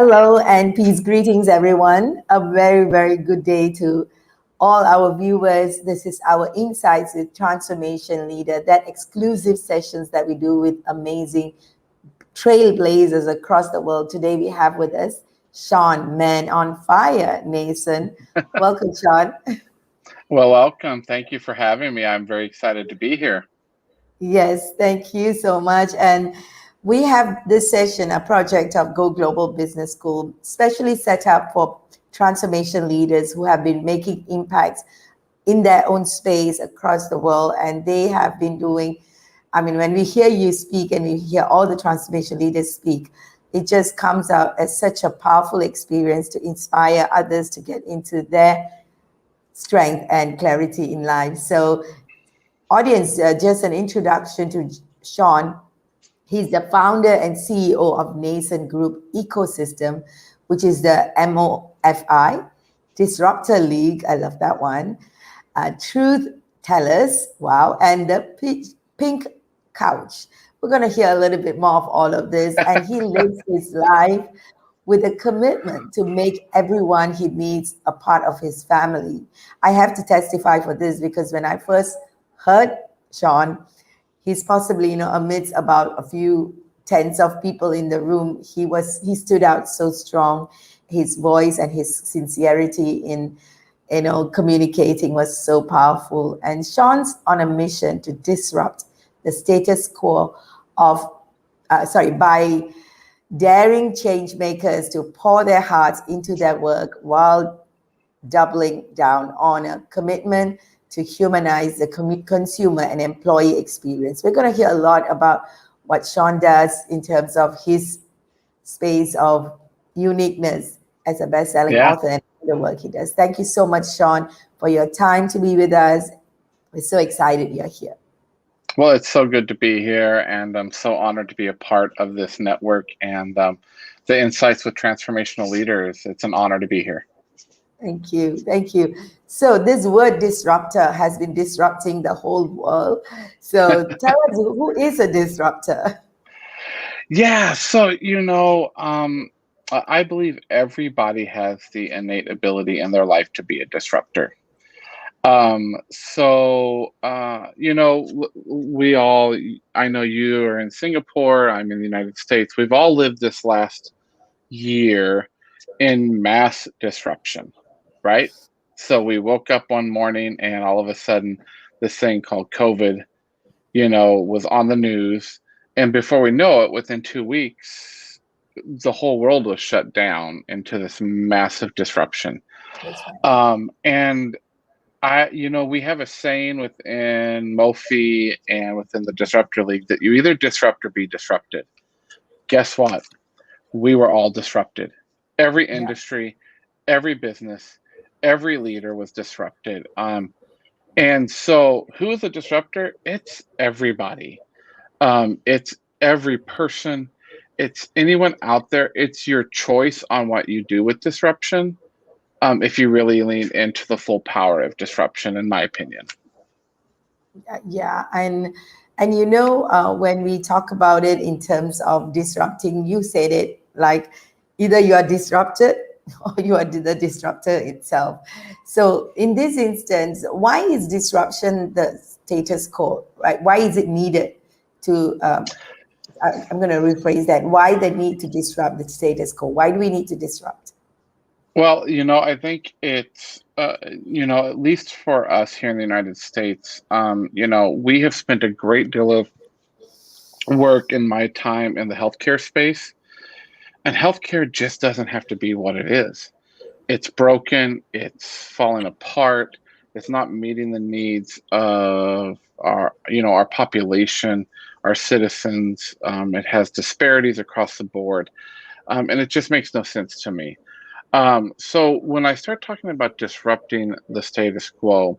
Hello and peace greetings, everyone. A very, very good day to all our viewers. This is our Insights with Transformation Leader, that exclusive sessions that we do with amazing trailblazers across the world. Today we have with us Shawn, man on fire, Nason. Welcome, Shawn. Well, welcome. Thank you for having me. I'm very excited to be here. Yes, thank you so much. And we have this session, a project of Go Global Business School, specially set up for transformation leaders who have been making impacts in their own space across the world. And they have been doing, I mean, when we hear you speak and we hear all the transformation leaders speak, it just comes out as such a powerful experience to inspire others to get into their strength and clarity in life. So audience, just an introduction to Shawn. He's the founder and CEO of Nason Group Ecosystem, which is the MOFI, Disruptor League, I love that one, Truth Tellers, wow, and the Pink Couch. We're going to hear a little bit more of all of this. And he lives his life with a commitment to make everyone he meets a part of his family. I have to testify for this because when I first heard Shawn, he's possibly, amidst about a few tens of people in the room, he stood out so strong. His voice and his sincerity in, communicating was so powerful. And Shawn's on a mission to disrupt the status quo by daring change makers to pour their hearts into their work while doubling down on a commitment to humanize the consumer and employee experience. We're going to hear a lot about what Shawn does in terms of his space of uniqueness as a best-selling author and the work he does. Thank you so much, Shawn, for your time to be with us. We're so excited you're here. Well, it's so good to be here, and I'm so honored to be a part of this network and the Insights with Transformational Leaders. It's an honor to be here. Thank you. Thank you. So this word disruptor has been disrupting the whole world. So tell us, who is a disruptor? Yeah, so, I believe everybody has the innate ability in their life to be a disruptor. We all, I know you are in Singapore, I'm in the United States. We've all lived this last year in mass disruption, right? So we woke up one morning and all of a sudden this thing called COVID, was on the news. And before we know it, within 2 weeks, the whole world was shut down into this massive disruption. And we have a saying within MOFI and within the Disruptor League that you either disrupt or be disrupted. Guess what? We were all disrupted. Every industry, every business, every leader was disrupted. And so who is a disruptor? It's everybody. It's every person. It's anyone out there. It's your choice on what you do with disruption. If you really lean into the full power of disruption, in my opinion. Yeah, and when we talk about it in terms of disrupting, you said it like either you are disrupted or you are the disruptor itself. So in this instance, why is disruption the status quo, right? Why is it needed to, I'm going to rephrase that, why the need to disrupt the status quo? Why do we need to disrupt? Well, I think it's, at least for us here in the United States, we have spent a great deal of work in my time in the healthcare space. And healthcare just doesn't have to be what it is. It's broken. It's falling apart. It's not meeting the needs of our population, our citizens. It has disparities across the board. And it just makes no sense to me. So when I start talking about disrupting the status quo,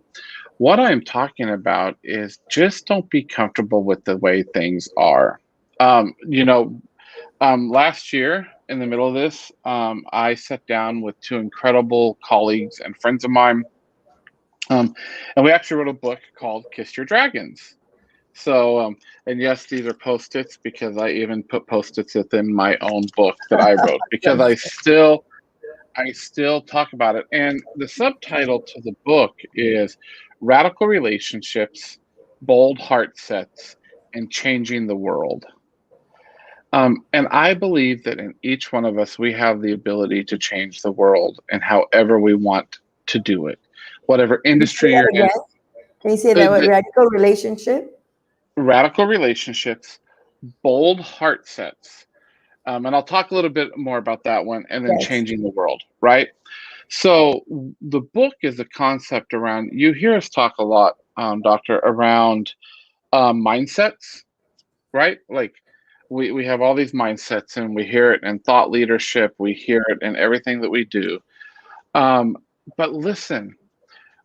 what I'm talking about is just don't be comfortable with the way things are. Last year, in the middle of this, I sat down with two incredible colleagues and friends of mine, and we actually wrote a book called Kiss Your Dragons. So, and yes, these are Post-its because I even put Post-its within my own book that I wrote because I still talk about it. And the subtitle to the book is Radical Relationships, Bold Heart Sets, and Changing the World. And I believe that in each one of us, we have the ability to change the world and however we want to do it. Whatever industry you're in, Can you say that with radical relationship? radical relationships, bold heart sets. And I'll talk a little bit more about that one, and then changing the world, right? So the book is a concept around, you hear us talk a lot, Doctor, around mindsets, right? Like we have all these mindsets and we hear it in thought leadership, we hear it in everything that we do. But listen,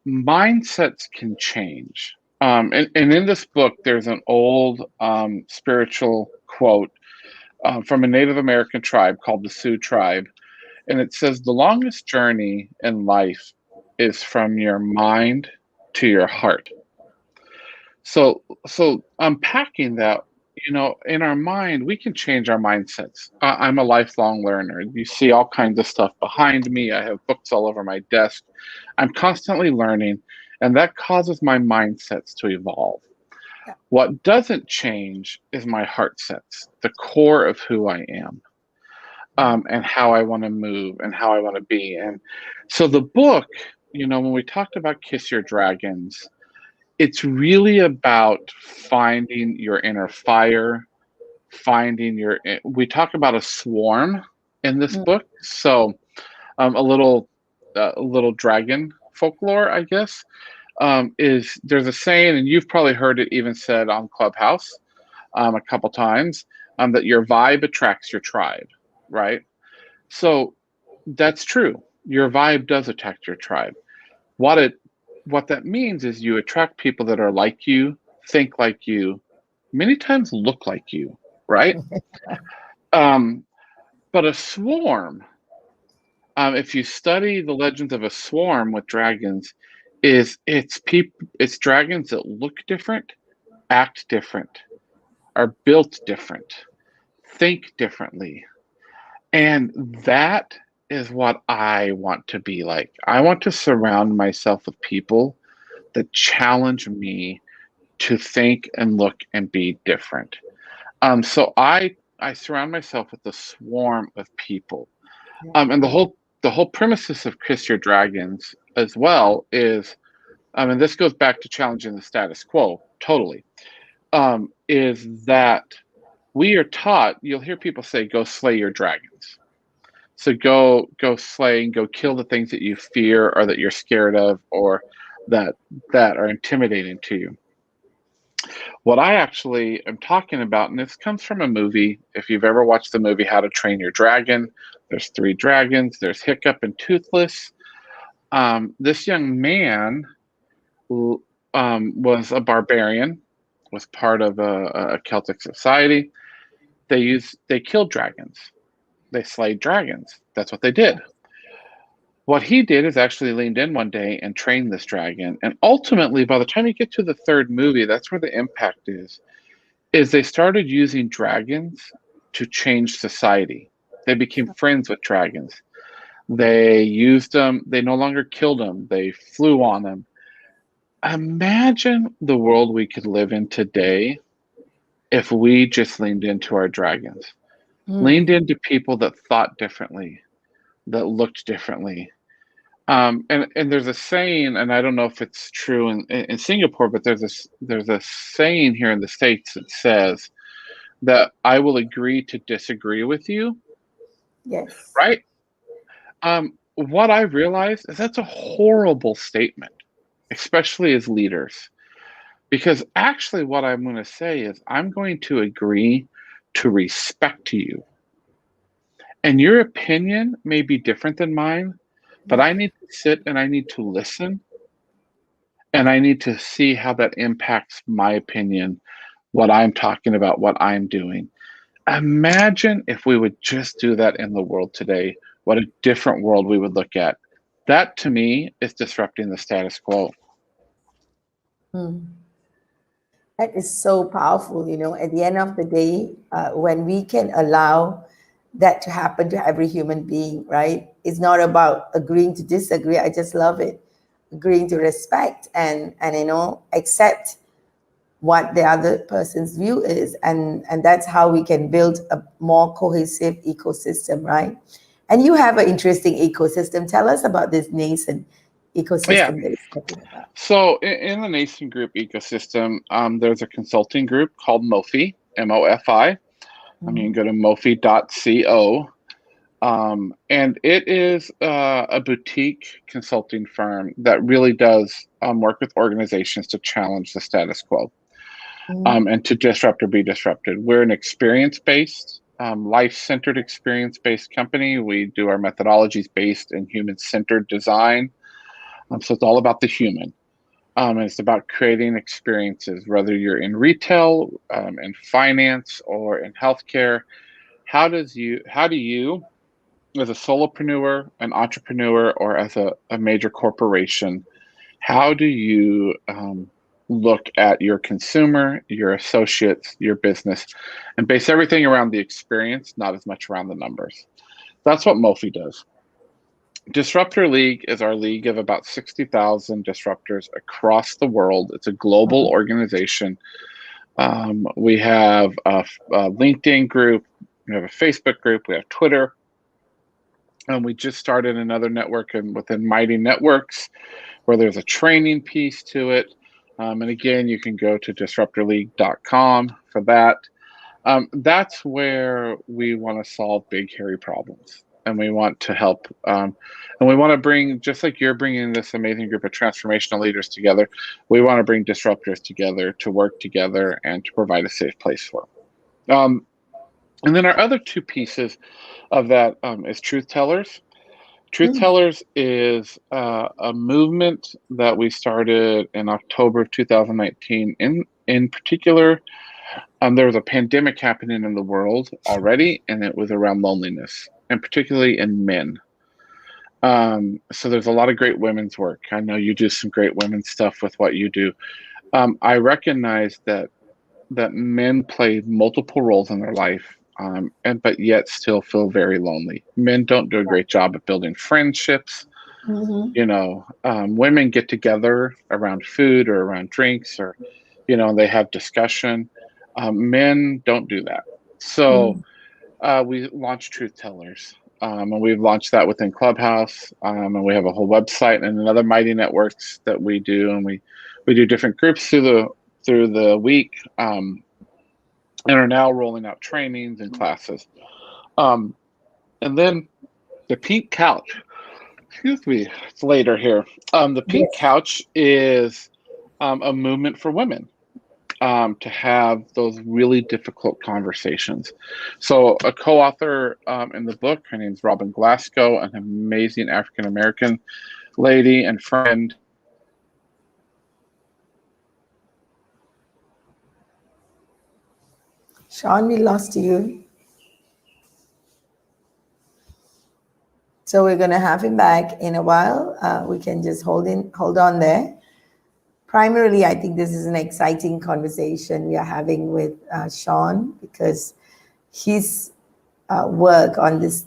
mindsets can change. And in this book, there's an old spiritual quote from a Native American tribe called the Sioux tribe. And it says, the longest journey in life is from your mind to your heart. So unpacking that, in our mind, we can change our mindsets. I'm a lifelong learner. You see all kinds of stuff behind me. I have books all over my desk. I'm constantly learning, and that causes my mindsets to evolve. Yeah. What doesn't change is my heart sets, the core of who I am, and how I want to move and how I want to be. And so the book, when we talked about Kiss Your Dragons, it's really about finding your inner fire, we talk about a swarm in this book. So a little dragon folklore, I guess, is there's a saying, and you've probably heard it even said on Clubhouse a couple times, that your vibe attracts your tribe, right? So that's true. Your vibe does attract your tribe. What that means is you attract people that are like you, think like you, many times look like you, right? But a swarm, if you study the legends of a swarm with dragons, it's dragons that look different, act different, are built different, think differently. And that is what I want to be like. I want to surround myself with people that challenge me to think and look and be different. So I surround myself with a swarm of people. And the whole premises of Kiss Your Dragons as well is, and this goes back to challenging the status quo totally, is that we are taught, you'll hear people say, go slay your dragons. So go slay and go kill the things that you fear or that you're scared of or that are intimidating to you. What I actually am talking about, and this comes from a movie, if you've ever watched the movie How to Train Your Dragon, there's 3 dragons, there's Hiccup and Toothless. This young man was a barbarian, was part of a Celtic society. They killed dragons. They slayed dragons. That's what they did. What he did is actually leaned in one day and trained this dragon. And ultimately, by the time you get to the 3rd movie, that's where the impact is they started using dragons to change society. They became friends with dragons. They used them. They no longer killed them. They flew on them. Imagine the world we could live in today if we just leaned into our dragons, leaned into people that thought differently, that looked differently. And there's a saying, and I don't know if it's true in Singapore, but there's a saying here in the States that says that I will agree to disagree with you. Yes. Right? What I realized is that's a horrible statement, especially as leaders. Because actually what I'm going to say is I'm going to agree to respect you. And your opinion may be different than mine, but I need to sit and I need to listen. And I need to see how that impacts my opinion, what I'm talking about, what I'm doing. Imagine if we would just do that in the world today, what a different world we would look at. That to me is disrupting the status quo. That is so powerful. At the end of the day, when we can allow that to happen to every human being, right? It's not about agreeing to disagree. I just love it. Agreeing to respect and accept what the other person's view is, and that's how we can build a more cohesive ecosystem, right? And you have an interesting ecosystem. Tell us about this nascent Yeah. ecosystem that you're talking about. So in the Nason Group ecosystem, there's a consulting group called Mofi, MOFI. You can go to mofi.co. And it is a boutique consulting firm that really does work with organizations to challenge the status quo, and to disrupt or be disrupted. We're an experience-based, life-centered experience-based company. We do our methodologies based in human-centered design. So it's all about the human. And it's about creating experiences, whether you're in retail, in finance, or in healthcare. How do you, as a solopreneur, an entrepreneur, or as a major corporation, how do you look at your consumer, your associates, your business, and base everything around the experience, not as much around the numbers? That's what Mofi does. Disruptor League is our league of about 60,000 disruptors across the world. It's a global organization. We have a LinkedIn group, we have a Facebook group, we have Twitter, and we just started another network within Mighty Networks where there's a training piece to it. And again, you can go to disruptorleague.com for that. That's where we want to solve big, hairy problems. And we want to help. And we want to bring, just like you're bringing this amazing group of transformational leaders together, we want to bring disruptors together to work together and to provide a safe place for them. And then our other two pieces of that is Truth Tellers. Truth Tellers is a movement that we started in October of 2019. In particular, there was a pandemic happening in the world already, and it was around loneliness, and particularly in men. So there's a lot of great women's work. I know you do some great women's stuff with what you do. I recognize that men play multiple roles in their life, but yet still feel very lonely. Men don't do a great job of building friendships. Women get together around food or around drinks, or they have discussion. Men don't do that. So we launched Truth Tellers, and we've launched that within Clubhouse, and we have a whole website and another Mighty Networks that we do, and we do different groups through the week, and are now rolling out trainings and classes. And then the Pink Couch, excuse me, it's later here. The Pink Couch is a movement for women to have those really difficult conversations. So a co-author in the book, her name's Robin Glasgow, an amazing African-American lady and friend. Shawn, we lost you. So we're going to have him back in a while. We can just hold on there. Primarily, I think this is an exciting conversation we are having with Shawn, because his work on these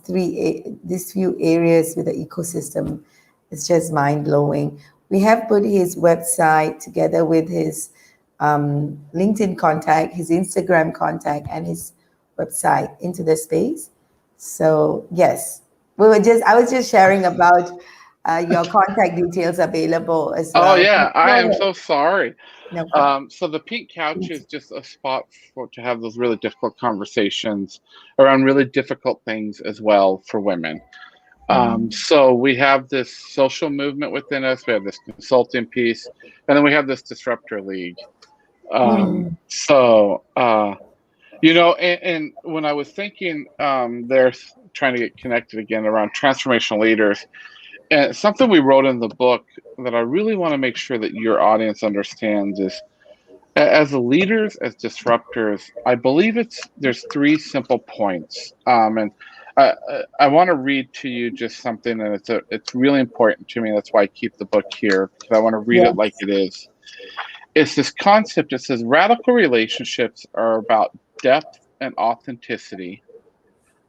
few areas with the ecosystem is just mind-blowing. We have put his website together with his LinkedIn contact, his Instagram contact, and his website into the space. So yes, I was just sharing about your contact details available as well. Oh yeah, I am so sorry. No problem. So the Pink Couch is just a spot to have those really difficult conversations around really difficult things as well for women. So we have this social movement within us. We have this consulting piece, and then we have this Disruptor League. So and when I was thinking, they're trying to get connected again around transformational leaders. And something we wrote in the book that I really want to make sure that your audience understands is, as leaders, as disruptors, I believe there's three simple points. And I want to read to you just something, and it's really important to me. That's why I keep the book here, because I want to read it like it is. It's this concept that says radical relationships are about depth and authenticity,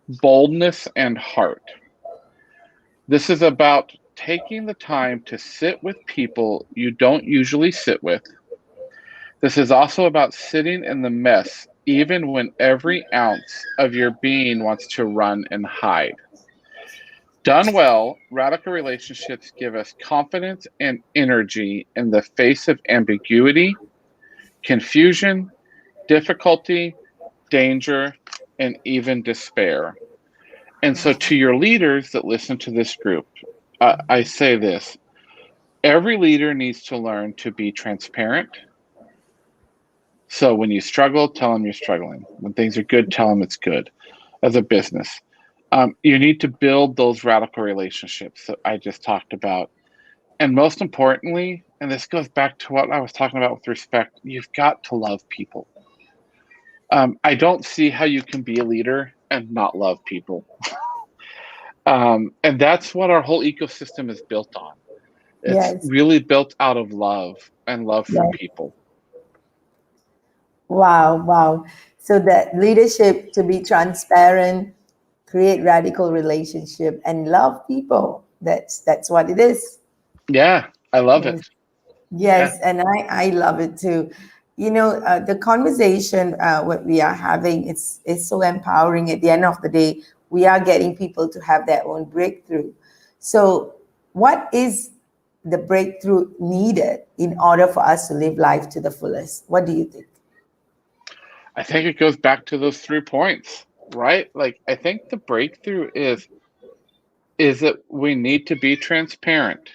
boldness and heart. This is about taking the time to sit with people you don't usually sit with. This is also about sitting in the mess, even when every ounce of your being wants to run and hide. Done well, radical relationships give us confidence and energy in the face of ambiguity, confusion, difficulty, danger, and even despair. And so, to your leaders that listen to this group, I say this: every leader needs to learn to be transparent. So, when you struggle, tell them you're struggling. When things are good, tell them it's good as a business. You need to build those radical relationships that I just talked about. And most importantly, and this goes back to what I was talking about with respect, you've got to love people. I don't see how you can be a leader and not love people. And that's what our whole ecosystem is built on. It's Yes. really built out of love and love for Yes. people. Wow, wow. So that leadership to be transparent, create radical relationship, and love people. That's what it is. Yeah, I love it. Yes, Yeah. yes, and I love it too. You know, the conversation what we are having, it's so empowering. At the end of the day, we are getting people to have their own breakthrough. So, what is the breakthrough needed in order for us to live life to the fullest? What do you think? I think it goes back to those 3 points, right? Like, I think the breakthrough is that we need to be transparent,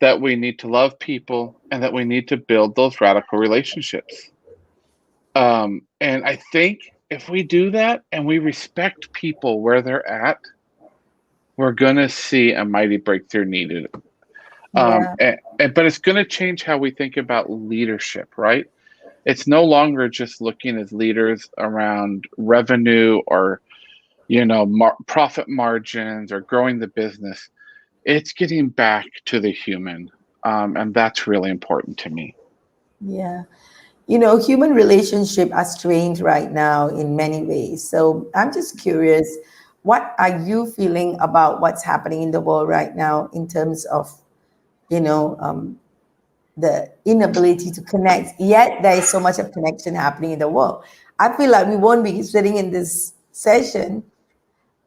that we need to love people, and that we need to build those radical relationships. And I think if we do that and we respect people where they're at, we're going to see a mighty breakthrough needed. Yeah, But it's going to change how we think about leadership, right? It's no longer just looking as leaders around revenue or profit margins or growing the business. It's getting back to the human, and that's really important to me. yeah. You know, human relationships are strained right now in many ways. So I'm just curious, what are you feeling about what's happening in the world right now in terms of, you know, the inability to connect? Yet there is so much of connection happening in the world. I feel like we won't be sitting in this session.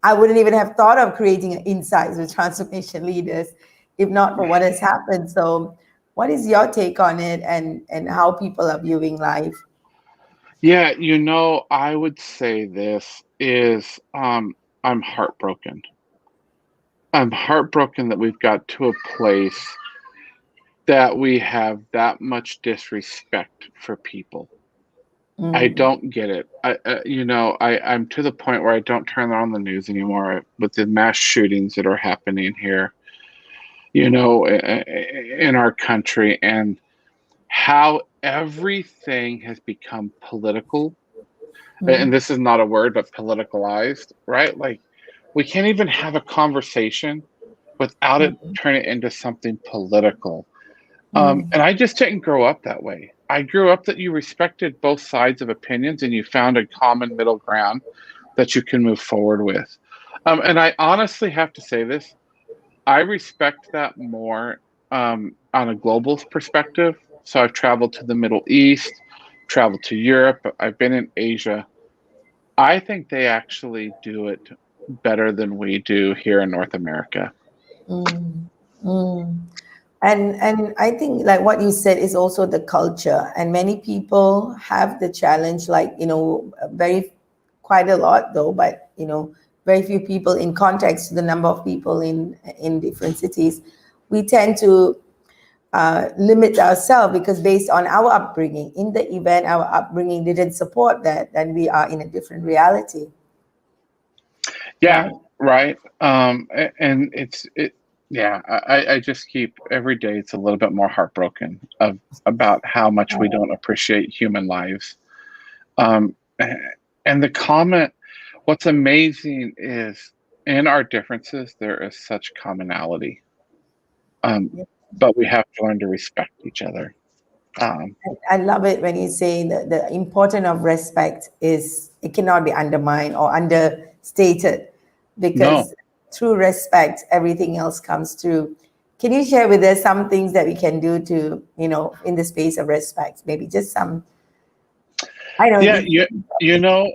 I wouldn't even have thought of creating insights with transformation leaders if not for what has happened. So, what is your take on it, and how people are viewing life? Yeah, I would say this is I'm heartbroken. I'm heartbroken that we've got to a place that we have that much disrespect for people. I Mm, don't get it. I'm to the point where I don't turn on the news anymore with the mass shootings that are happening here, in our country, and how everything has become political. And mm, this is not a word, but politicalized, right? Like, we can't even have a conversation without it mm, turning into something political. mm, And I just didn't grow up that way. I grew up that you respected both sides of opinions and you found a common middle ground that you can move forward with. And I honestly have to say this: I respect that more on a global perspective. So I've traveled to the Middle East, traveled to Europe, I've been in Asia. I think they actually do it better than we do here in North America. mm, mm. And I think like what you said is also the culture, and many people have the challenge, like, very quite a lot though, but very few people in context to the number of people in different cities. We tend to limit ourselves because based on our upbringing. In the event our upbringing didn't support that, then we are in a different reality, Yeah, right? right. And yeah, I just keep every day it's a little bit more heartbroken about how much we don't appreciate human lives. Um, and the comment, what's amazing is in our differences, there is such commonality. Um, but we have to learn to respect each other. I love it when you say that the importance of respect is, it cannot be undermined or understated, No. because through respect, everything else comes through. Can you share with us some things that we can do to, in the space of respect? Maybe just some, I don't Yeah, know. you know,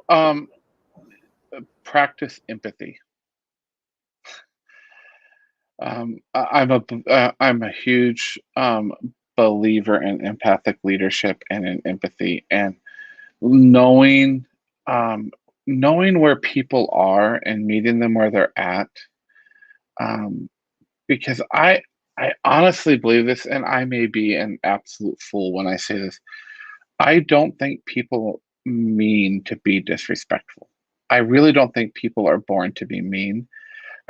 practice empathy. I'm a huge believer in empathic leadership and in empathy, and knowing um, knowing where people are and meeting them where they're at. Um, because I honestly believe this, and I may be an absolute fool when I say this. I don't think people mean to be disrespectful. I really don't think people are born to be mean.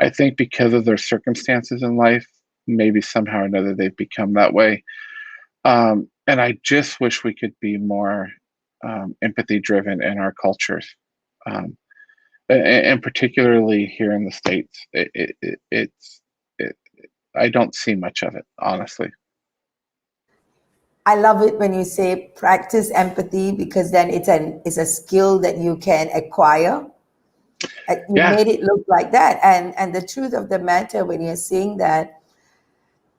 I think because of their circumstances in life, maybe somehow or another they've become that way. And I just wish we could be more empathy driven in our cultures, um, and particularly here in the States. It, I don't see much of it, honestly. I love it when you say practice empathy, because then it's a skill that you can acquire. You Yeah, made it look like that, and the truth of the matter, when you're saying that,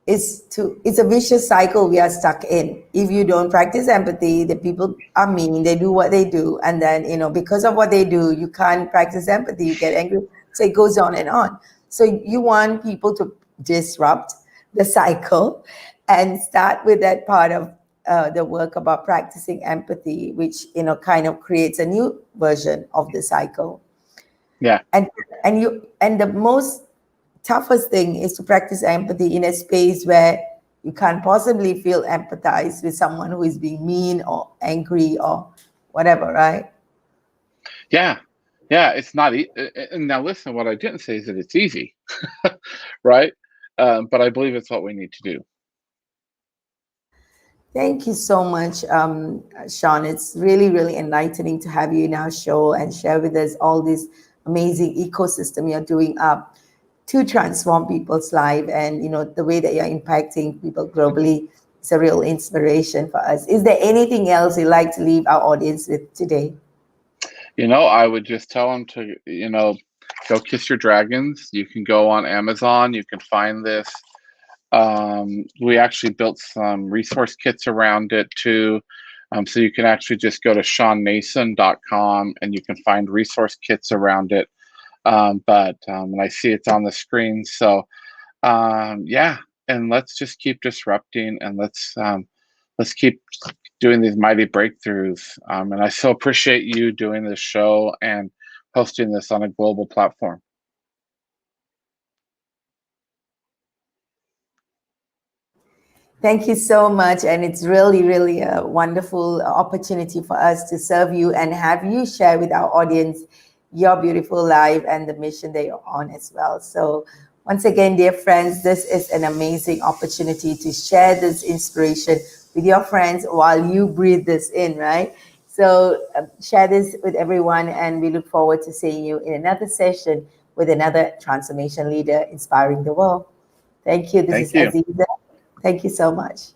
it's a vicious cycle we are stuck in. If you don't practice empathy, the people are mean, they do what they do, and then because of what they do, you can't practice empathy, you get angry, so it goes on and on. So you want people to disrupt the cycle and start with that part of the work about practicing empathy, which kind of creates a new version of the cycle. yeah, And the most toughest thing is to practice empathy in a space where you can't possibly feel empathize with someone who is being mean or angry or whatever, right? yeah, yeah. It's not. And now, listen. What I didn't say is that it's easy, right? But I believe it's what we need to do. Thank you so much, Shawn. It's really, really enlightening to have you in our show and share with us all this amazing ecosystem you're doing up to transform people's life, and the way that you're impacting people globally is a real inspiration for us. Is there anything else you'd like to leave our audience with today? I would just tell them to, go kiss your dragons. You can go on Amazon. You can find this. We actually built some resource kits around it too. So you can actually just go to ShawnNason.com and you can find resource kits around it. And I see it's on the screen. So yeah, and let's just keep disrupting, and let's keep doing these mighty breakthroughs. And I so appreciate you doing this show and hosting this on a global platform. Thank you so much. And it's really, really a wonderful opportunity for us to serve you and have you share with our audience your beautiful life and the mission that you're on as well. So, once again, dear friends, this is an amazing opportunity to share this inspiration with your friends while you breathe this in, right? So, share this with everyone, and we look forward to seeing you in another session with another transformation leader inspiring the world. Thank you. This Thank is you. Azeeza. Thank you so much.